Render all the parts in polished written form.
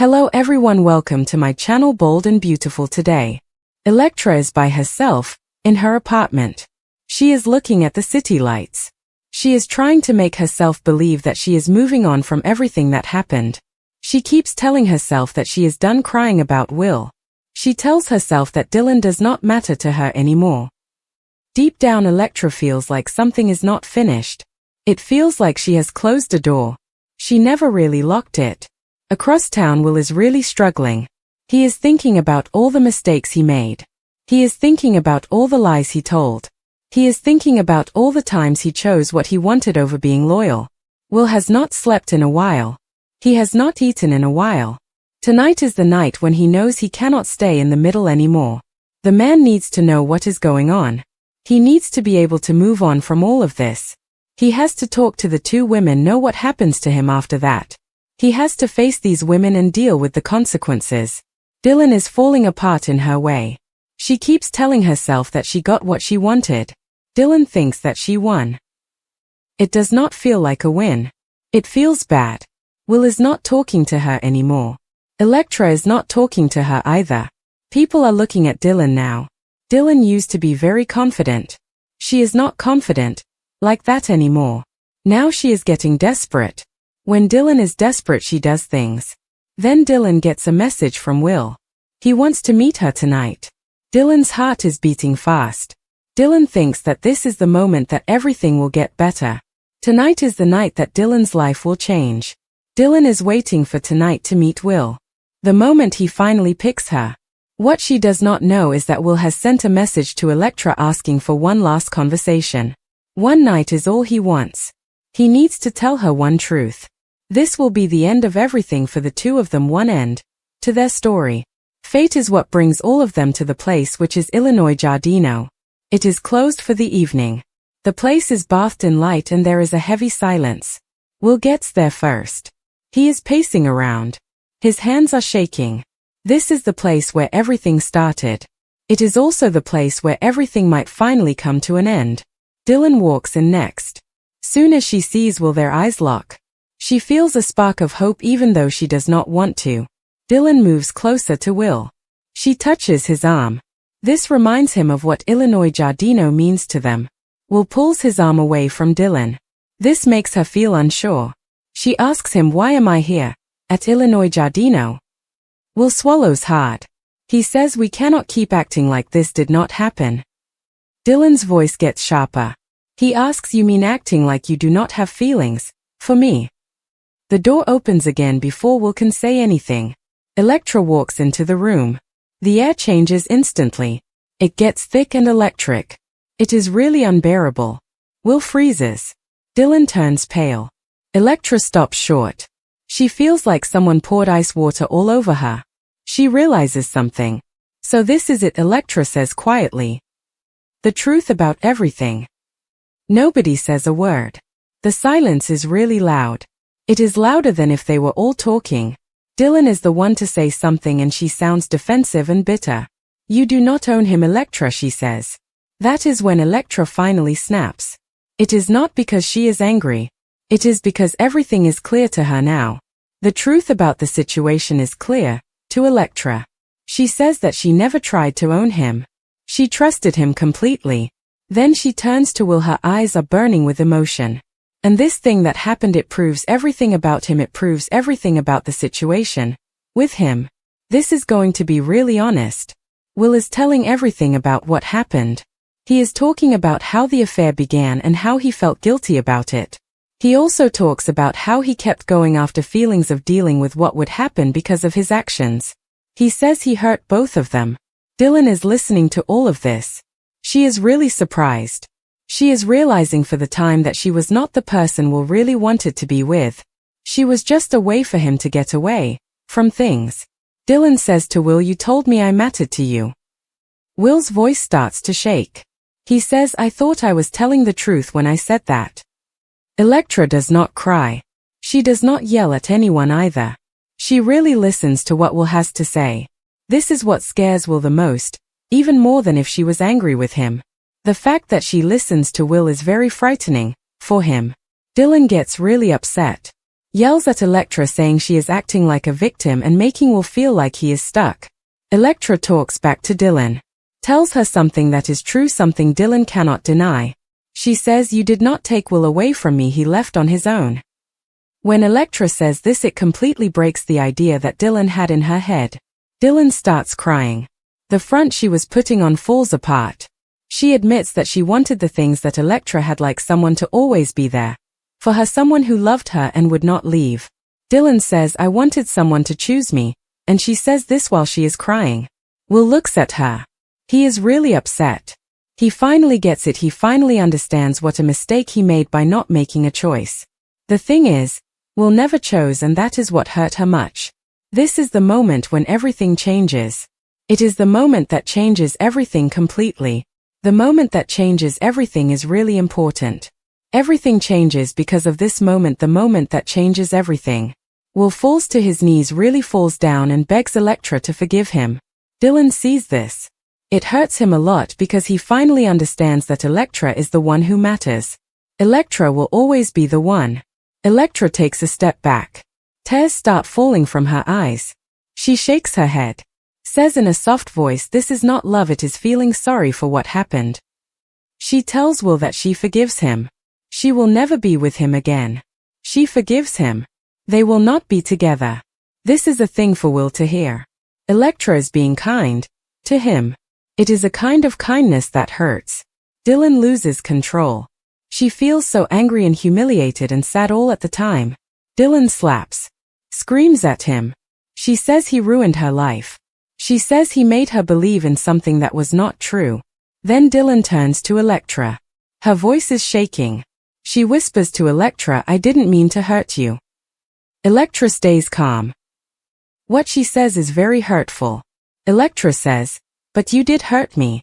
Hello everyone, welcome to my channel Bold and Beautiful. Today, Electra is by herself, in her apartment. She is looking at the city lights. She is trying to make herself believe that she is moving on from everything that happened. She keeps telling herself that she is done crying about Will. She tells herself that Dylan does not matter to her anymore. Deep down, Electra feels like something is not finished. It feels like she has closed a door. She never really locked it. Across town, Will is really struggling. He is thinking about all the mistakes he made. He is thinking about all the lies he told. He is thinking about all the times he chose what he wanted over being loyal. Will has not slept in a while. He has not eaten in a while. Tonight is the night when he knows he cannot stay in the middle anymore. The man needs to know what is going on. He needs to be able to move on from all of this. He has to talk to the two women, know what happens to him after that. He has to face these women and deal with the consequences. Dylan is falling apart in her way. She keeps telling herself that she got what she wanted. Dylan thinks that she won. It does not feel like a win. It feels bad. Will is not talking to her anymore. Electra is not talking to her either. People are looking at Dylan now. Dylan used to be very confident. She is not confident like that anymore. Now she is getting desperate. When Dylan is desperate, she does things. Then Dylan gets a message from Will. He wants to meet her tonight. Dylan's heart is beating fast. Dylan thinks that this is the moment that everything will get better. Tonight is the night that Dylan's life will change. Dylan is waiting for tonight to meet Will. The moment he finally picks her. What she does not know is that Will has sent a message to Electra asking for one last conversation. One night is all he wants. He needs to tell her one truth. This will be the end of everything for the two of them, one end to their story. Fate is what brings all of them to the place, which is Illinois Giardino. It is closed for the evening. The place is bathed in light and there is a heavy silence. Will gets there first. He is pacing around. His hands are shaking. This is the place where everything started. It is also the place where everything might finally come to an end. Dylan walks in next. Soon as she sees Will, their eyes lock. She feels a spark of hope even though she does not want to. Dylan moves closer to Will. She touches his arm. This reminds him of what Illinois Giardino means to them. Will pulls his arm away from Dylan. This makes her feel unsure. She asks him, "Why am I here, at Illinois Giardino?" Will swallows hard. He says, "We cannot keep acting like this did not happen." Dylan's voice gets sharper. He asks, "You mean acting like you do not have feelings for me?" The door opens again before Will can say anything. Electra walks into the room. The air changes instantly. It gets thick and electric. It is really unbearable. Will freezes. Dylan turns pale. Electra stops short. She feels like someone poured ice water all over her. She realizes something. "So this is it," Electra says quietly. "The truth about everything." Nobody says a word. The silence is really loud. It is louder than if they were all talking. Dylan is the one to say something and she sounds defensive and bitter. "You do not own him, Electra," she says. That is when Electra finally snaps. It is not because she is angry. It is because everything is clear to her now. The truth about the situation is clear to Electra. She says that she never tried to own him. She trusted him completely. Then she turns to Will. Her eyes are burning with emotion. And this thing that happened, it proves everything about him. It proves everything about the situation with him. This is going to be really honest. Will is telling everything about what happened. He is talking about how the affair began and how he felt guilty about it. He also talks about how he kept going after feelings of dealing with what would happen because of his actions. He says he hurt both of them. Dylan is listening to all of this. She is really surprised. She is realizing for the time that she was not the person Will really wanted to be with. She was just a way for him to get away from things. Dylan says to Will, "You told me I mattered to you." Will's voice starts to shake. He says, "I thought I was telling the truth when I said that." Electra does not cry. She does not yell at anyone either. She really listens to what Will has to say. This is what scares Will the most, even more than if she was angry with him. The fact that she listens to Will is very frightening for him. Dylan gets really upset. Yells at Electra saying she is acting like a victim and making Will feel like he is stuck. Electra talks back to Dylan. Tells her something that is true, something Dylan cannot deny. She says, "You did not take Will away from me, he left on his own." When Electra says this, it completely breaks the idea that Dylan had in her head. Dylan starts crying. The front she was putting on falls apart. She admits that she wanted the things that Electra had, like someone to always be there for her, someone who loved her and would not leave. Dylan says, "I wanted someone to choose me," and she says this while she is crying. Will looks at her. He is really upset. He finally gets it, he finally understands what a mistake he made by not making a choice. The thing is, Will never chose, and that is what hurt her much. This is the moment when everything changes. It is the moment that changes everything completely. The moment that changes everything is really important. Everything changes because of this moment, the moment that changes everything. Will falls to his knees, really falls down and begs Electra to forgive him. Dylan sees this. It hurts him a lot because he finally understands that Electra is the one who matters. Electra will always be the one. Electra takes a step back. Tears start falling from her eyes. She shakes her head. Says in a soft voice, "This is not love, it is feeling sorry for what happened." She tells Will that she forgives him. She will never be with him again. She forgives him. They will not be together. This is a thing for Will to hear. Electra is being kind to him. It is a kind of kindness that hurts. Dylan loses control. She feels so angry and humiliated and sad all at the time. Dylan slaps. Screams at him. She says he ruined her life. She says he made her believe in something that was not true. Then Dylan turns to Electra. Her voice is shaking. She whispers to Electra, "I didn't mean to hurt you." Electra stays calm. What she says is very hurtful. Electra says, "But you did hurt me."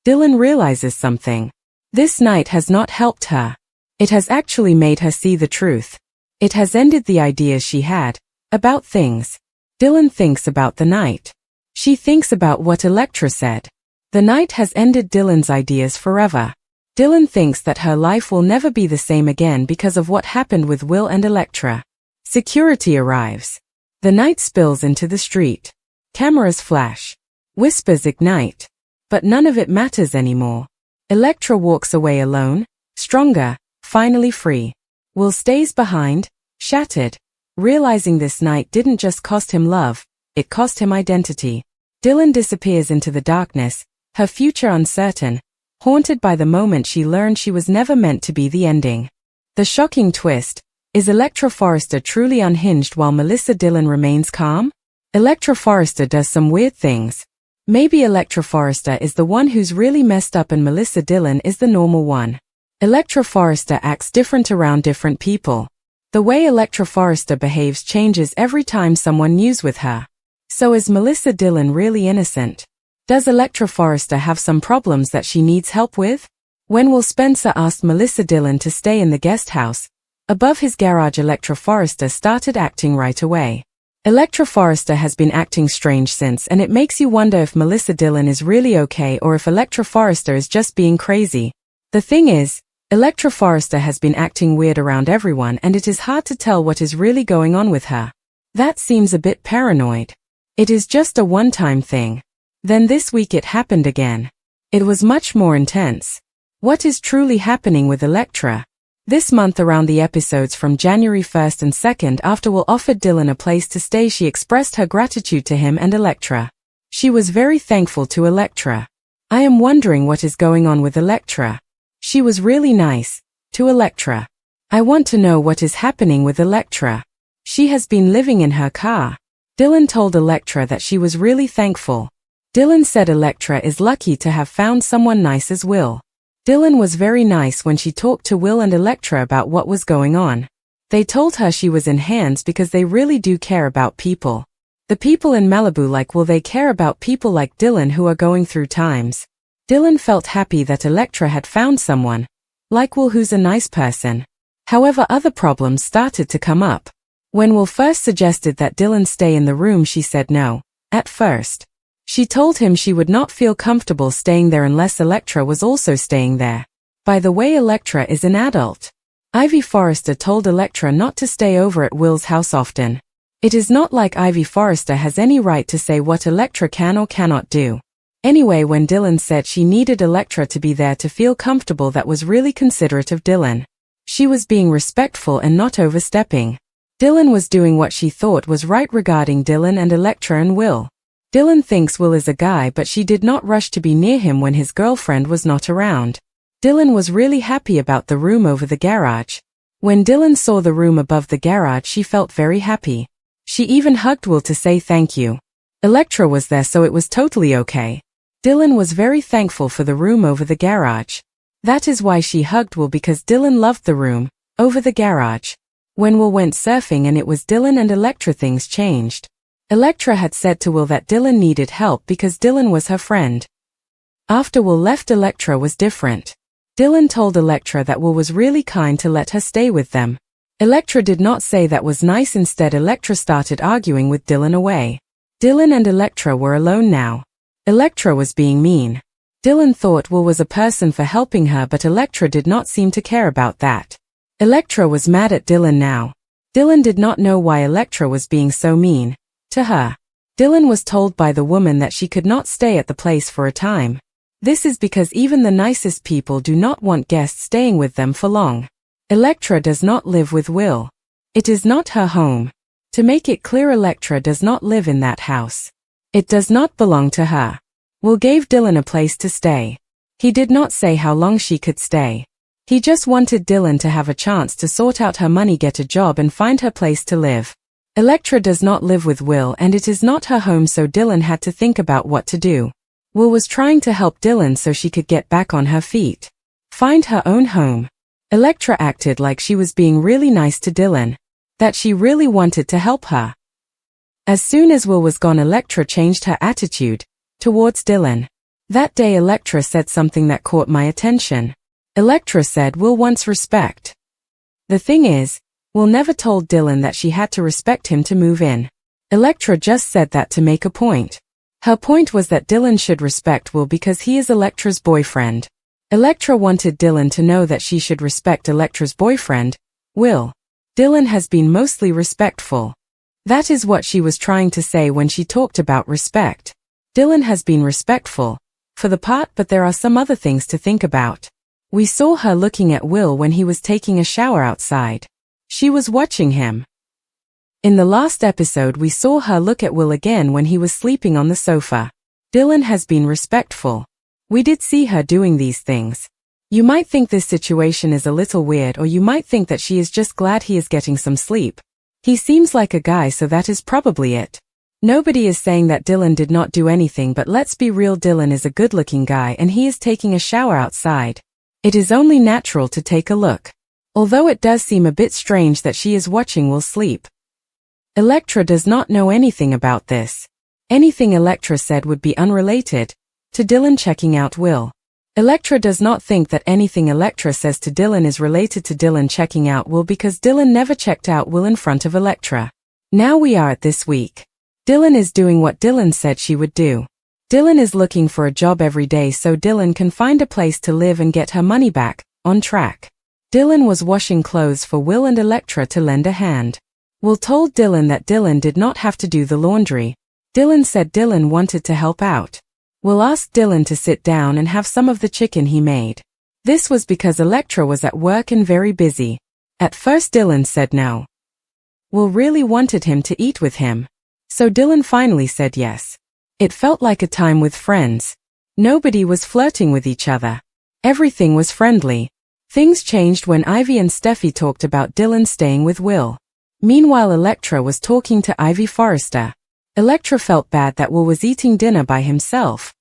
Dylan realizes something. This night has not helped her. It has actually made her see the truth. It has ended the ideas she had about things. Dylan thinks about the night. She thinks about what Electra said. The night has ended Dylan's ideas forever. Dylan thinks that her life will never be the same again because of what happened with Will and Electra. Security arrives. The night spills into the street. Cameras flash. Whispers ignite. But none of it matters anymore. Electra walks away alone, stronger, finally free. Will stays behind, shattered, realizing this night didn't just cost him love, it cost him identity. Dylan disappears into the darkness, her future uncertain, haunted by the moment she learned she was never meant to be the ending. The shocking twist, is Electra Forrester truly unhinged while Melissa Dylan remains calm? Electra Forrester does some weird things. Maybe Electra Forrester is the one who's really messed up and Melissa Dylan is the normal one. Electra Forrester acts different around different people. The way Electra Forrester behaves changes every time someone news with her. So is Melissa Dylan really innocent? Does Electra Forrester have some problems that she needs help with? When Will Spencer asked Melissa Dylan to stay in the guest house above his garage, Electra Forrester started acting right away. Electra Forrester has been acting strange since, and it makes you wonder if Melissa Dylan is really okay or if Electra Forrester is just being crazy. The thing is, Electra Forrester has been acting weird around everyone and it is hard to tell what is really going on with her. That seems a bit paranoid. It is just a one-time thing. Then this week it happened again. It was much more intense. What is truly happening with Electra? This month, around the episodes from January 1st and 2nd, after Will offered Dylan a place to stay, she expressed her gratitude to him and Electra. She was very thankful to Electra. I am wondering what is going on with Electra. She was really nice to Electra. I want to know what is happening with Electra. She has been living in her car. Dylan told Electra that she was really thankful. Dylan said Electra is lucky to have found someone nice as Will. Dylan was very nice when she talked to Will and Electra about what was going on. They told her she was in hands because they really do care about people. The people in Malibu like Will, they care about people like Dylan who are going through times. Dylan felt happy that Electra had found someone like Will who's a nice person. However, other problems started to come up. When Will first suggested that Dylan stay in the room, she said no. At first, she told him she would not feel comfortable staying there unless Electra was also staying there. By the way, Electra is an adult. Ivy Forrester told Electra not to stay over at Will's house often. It is not like Ivy Forrester has any right to say what Electra can or cannot do. Anyway, when Dylan said she needed Electra to be there to feel comfortable, that was really considerate of Dylan. She was being respectful and not overstepping. Dylan was doing what she thought was right regarding Dylan and Electra and Will. Dylan thinks Will is a guy, but she did not rush to be near him when his girlfriend was not around. Dylan was really happy about the room over the garage. When Dylan saw the room above the garage, she felt very happy. She even hugged Will to say thank you. Electra was there, so it was totally okay. Dylan was very thankful for the room over the garage. That is why she hugged Will, because Dylan loved the room over the garage. When Will went surfing and it was Dylan and Electra, things changed. Electra had said to Will that Dylan needed help because Dylan was her friend. After Will left, Electra was different. Dylan told Electra that Will was really kind to let her stay with them. Electra did not say that was nice. Instead, Electra started arguing with Dylan away. Dylan and Electra were alone now. Electra was being mean. Dylan thought Will was a person for helping her, but Electra did not seem to care about that. Electra was mad at Dylan now. Dylan did not know why Electra was being so mean to her. Dylan was told by the woman that she could not stay at the place for a time. This is because even the nicest people do not want guests staying with them for long. Electra does not live with Will. It is not her home. To make it clear, Electra does not live in that house. It does not belong to her. Will gave Dylan a place to stay. He did not say how long she could stay. He just wanted Dylan to have a chance to sort out her money, get a job, and find her place to live. Electra does not live with Will, and it is not her home, so Dylan had to think about what to do. Will was trying to help Dylan so she could get back on her feet. Find her own home. Electra acted like she was being really nice to Dylan. That she really wanted to help her. As soon as Will was gone, Electra changed her attitude towards Dylan. That day Electra said something that caught my attention. Electra said Will wants respect. The thing is, Will never told Dylan that she had to respect him to move in. Electra just said that to make a point. Her point was that Dylan should respect Will because he is Electra's boyfriend. Electra wanted Dylan to know that she should respect Electra's boyfriend, Will. Dylan has been mostly respectful. That is what she was trying to say when she talked about respect. Dylan has been respectful, for the part, but there are some other things to think about. We saw her looking at Will when he was taking a shower outside. She was watching him. In the last episode we saw her look at Will again when he was sleeping on the sofa. Dylan has been respectful. We did see her doing these things. You might think this situation is a little weird, or you might think that she is just glad he is getting some sleep. He seems like a guy, so that is probably it. Nobody is saying that Dylan did not do anything, but let's be real, Dylan is a good-looking guy and he is taking a shower outside. It is only natural to take a look. Although it does seem a bit strange that she is watching Will sleep. Electra does not know anything about this. Anything Electra said would be unrelated to Dylan checking out Will. Electra does not think that anything Electra says to Dylan is related to Dylan checking out Will, because Dylan never checked out Will in front of Electra. Now we are at this week. Dylan is doing what Dylan said she would do. Dylan is looking for a job every day so Dylan can find a place to live and get her money back on track. Dylan was washing clothes for Will and Electra to lend a hand. Will told Dylan that Dylan did not have to do the laundry. Dylan said Dylan wanted to help out. Will asked Dylan to sit down and have some of the chicken he made. This was because Electra was at work and very busy. At first Dylan said no. Will really wanted him to eat with him. So Dylan finally said yes. It felt like a time with friends. Nobody was flirting with each other. Everything was friendly. Things changed when Ivy and Steffi talked about Dylan staying with Will. Meanwhile, Electra was talking to Ivy Forrester. Electra felt bad that Will was eating dinner by himself.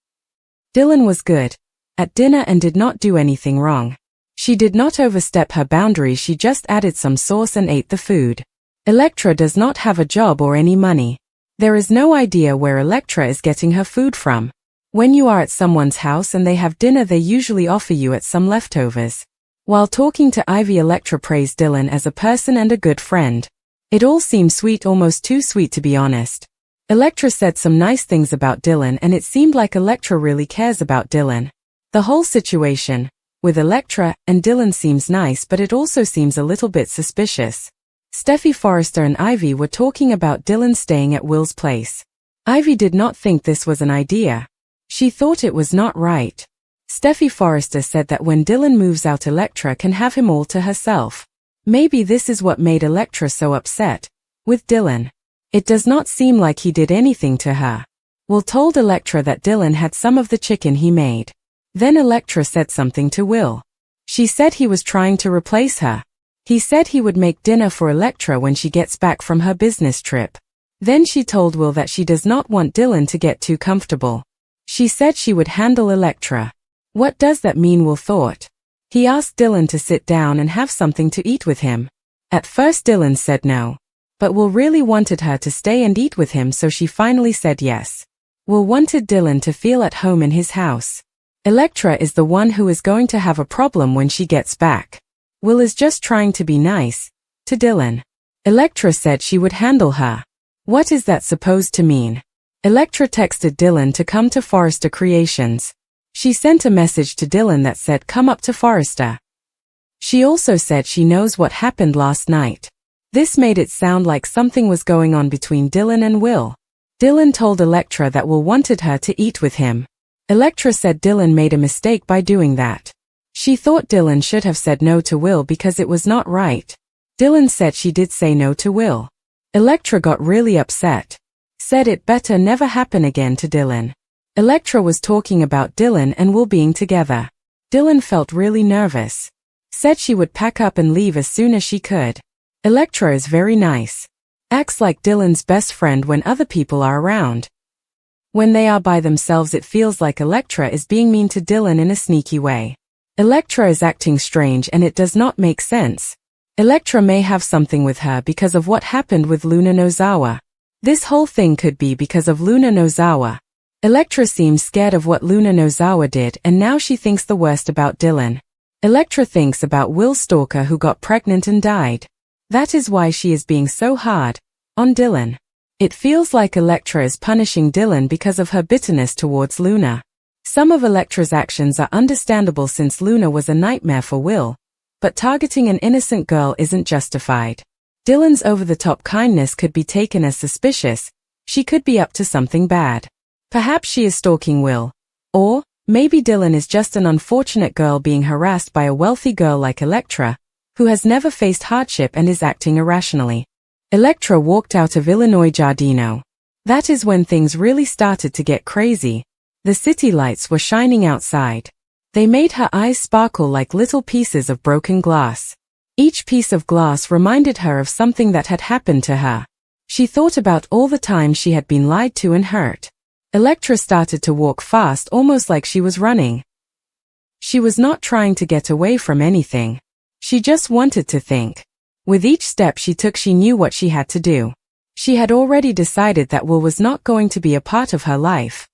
Dylan was good at dinner and did not do anything wrong. She did not overstep her boundaries, she just added some sauce and ate the food. Electra does not have a job or any money. There is no idea where Electra is getting her food from. When you are at someone's house and they have dinner, they usually offer you at some leftovers. While talking to Ivy, Electra praised Dylan as a person and a good friend. It all seemed sweet, almost too sweet to be honest. Electra said some nice things about Dylan and it seemed like Electra really cares about Dylan. The whole situation with Electra, and Dylan seems nice, but it also seems a little bit suspicious. Steffi Forrester and Ivy were talking about Dylan staying at Will's place. Ivy did not think this was an idea. She thought it was not right. Steffi Forrester said that when Dylan moves out, Electra can have him all to herself. Maybe this is what made Electra so upset with Dylan. It does not seem like he did anything to her. Will told Electra that Dylan had some of the chicken he made. Then Electra said something to Will. She said he was trying to replace her. He said he would make dinner for Electra when she gets back from her business trip. Then she told Will that she does not want Dylan to get too comfortable. She said she would handle Electra. What does that mean? Will thought. He asked Dylan to sit down and have something to eat with him. At first Dylan said no. But Will really wanted her to stay and eat with him, so she finally said yes. Will wanted Dylan to feel at home in his house. Electra is the one who is going to have a problem when she gets back. Will is just trying to be nice to Dylan. Electra said she would handle her. What is that supposed to mean? Electra texted Dylan to come to Forrester Creations. She sent a message to Dylan that said come up to Forrester. She also said she knows what happened last night. This made it sound like something was going on between Dylan and Will. Dylan told Electra that Will wanted her to eat with him. Electra said Dylan made a mistake by doing that. She thought Dylan should have said no to Will because it was not right. Dylan said she did say no to Will. Electra got really upset. Said it better never happen again to Dylan. Electra was talking about Dylan and Will being together. Dylan felt really nervous. Said she would pack up and leave as soon as she could. Electra is very nice. Acts like Dylan's best friend when other people are around. When they are by themselves, it feels like Electra is being mean to Dylan in a sneaky way. Electra is acting strange and it does not make sense. Electra may have something with her because of what happened with Luna Nozawa. This whole thing could be because of Luna Nozawa. Electra seems scared of what Luna Nozawa did, and now she thinks the worst about Dylan. Electra thinks about Will Stalker, who got pregnant and died. That is why she is being so hard on Dylan. It feels like Electra is punishing Dylan because of her bitterness towards Luna. Some of Electra's actions are understandable since Luna was a nightmare for Will, but targeting an innocent girl isn't justified. Dylan's over-the-top kindness could be taken as suspicious. She could be up to something bad. Perhaps she is stalking Will. Or, maybe Dylan is just an unfortunate girl being harassed by a wealthy girl like Electra, who has never faced hardship and is acting irrationally. Electra walked out of Illinois Giardino. That is when things really started to get crazy. The city lights were shining outside. They made her eyes sparkle like little pieces of broken glass. Each piece of glass reminded her of something that had happened to her. She thought about all the times she had been lied to and hurt. Electra started to walk fast, almost like she was running. She was not trying to get away from anything. She just wanted to think. With each step she took, she knew what she had to do. She had already decided that Will was not going to be a part of her life.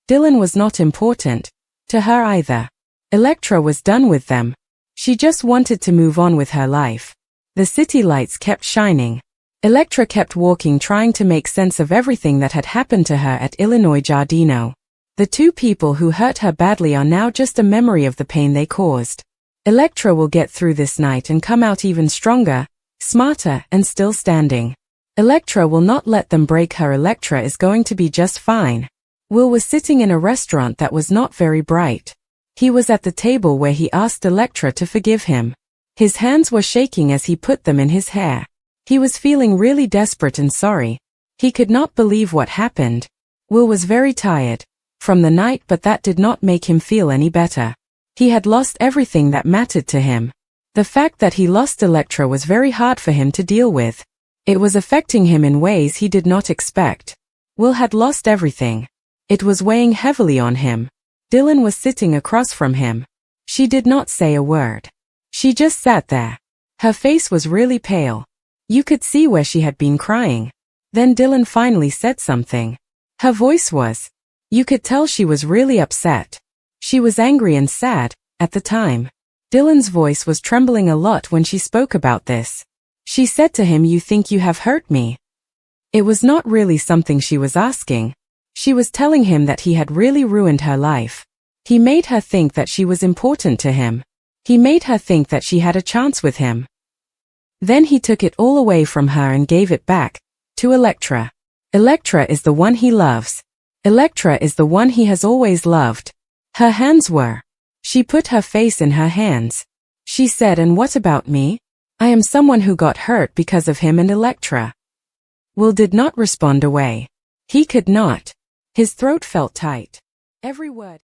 Dylan was not important to her either. Electra was done with them. She just wanted to move on with her life. The city lights kept shining. Electra kept walking, trying to make sense of everything that had happened to her at Illinois Giardino. The two people who hurt her badly are now just a memory of the pain they caused. Electra will get through this night and come out even stronger, smarter, and still standing. Electra will not let them break her. Electra is going to be just fine. Will was sitting in a restaurant that was not very bright. He was at the table where he asked Electra to forgive him. His hands were shaking as he put them in his hair. He was feeling really desperate and sorry. He could not believe what happened. Will was very tired from the night, but that did not make him feel any better. He had lost everything that mattered to him. The fact that he lost Electra was very hard for him to deal with. It was affecting him in ways he did not expect. Will had lost everything. It was weighing heavily on him. Dylan was sitting across from him. She did not say a word. She just sat there. Her face was really pale. You could see where she had been crying. Then Dylan finally said something. Her voice was. You could tell she was really upset. She was angry and sad at the time. Dylan's voice was trembling a lot when she spoke about this. She said to him, "You think you have hurt me?" It was not really something she was asking. She was telling him that he had really ruined her life. He made her think that she was important to him. He made her think that she had a chance with him. Then he took it all away from her and gave it back to Electra. Electra is the one he loves. Electra is the one he has always loved. Her hands were. She put her face in her hands. She said, "And what about me? I am someone who got hurt because of him." And Electra Will did not respond away. He could not. His throat felt tight. Every word